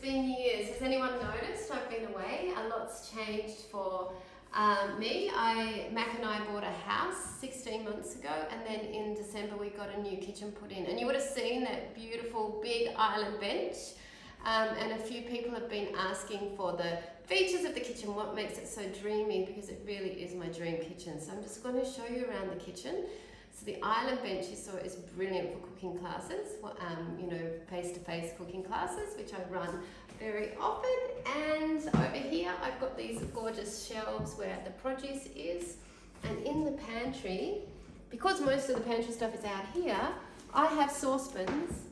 been years. Has anyone noticed I've been away? A lot's changed for me. Mac and I bought a house 16 months ago, and then in December we got a new kitchen put in. And you would have seen that beautiful big island bench. And a few people have been asking for the features of the kitchen, what makes it so dreamy, because it really is my dream kitchen. So I'm just going to show you around the kitchen. So the island bench you saw is brilliant for cooking classes, face-to-face cooking classes, which I run very often. And over here I've got these gorgeous shelves where the produce is. And in the pantry, because most of the pantry stuff is out here, I have saucepans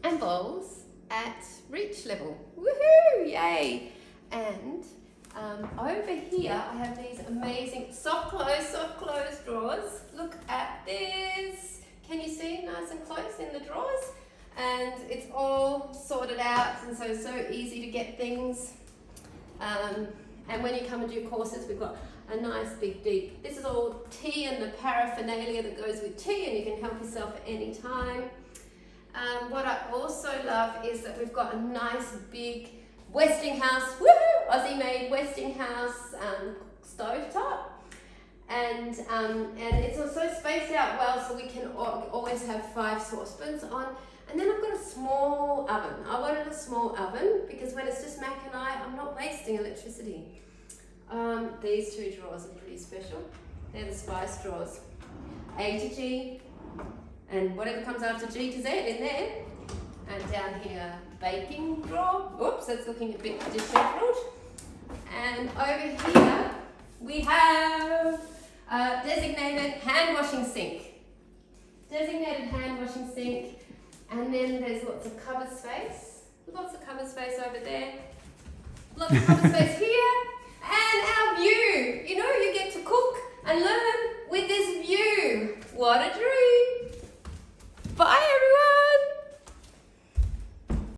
and bowls at reach level. Woohoo! Yay! And over here I have these amazing soft close drawers. Look at this. Can you see nice and close in the drawers? And it's all sorted out, and so easy to get things. And when you come and do courses, we've got a nice big deep. This is all tea and the paraphernalia that goes with tea, and you can help yourself at any time. What I also love is that we've got a nice big Westinghouse, woohoo, Aussie made Westinghouse stovetop, and it's also spaced out well, so we can always have 5 saucepans on. And then I've got a small oven. I wanted a small oven because when it's just Mac and I'm not wasting electricity. These 2 drawers are pretty special. They're the spice drawers, A to G, and whatever comes after G to Z in there. And down here, baking drawer. Oops, that's looking a bit disheveled. And over here, we have a designated hand washing sink. Designated hand washing sink. And then there's lots of cupboard space. Lots of cupboard space over there. Lots of cupboard space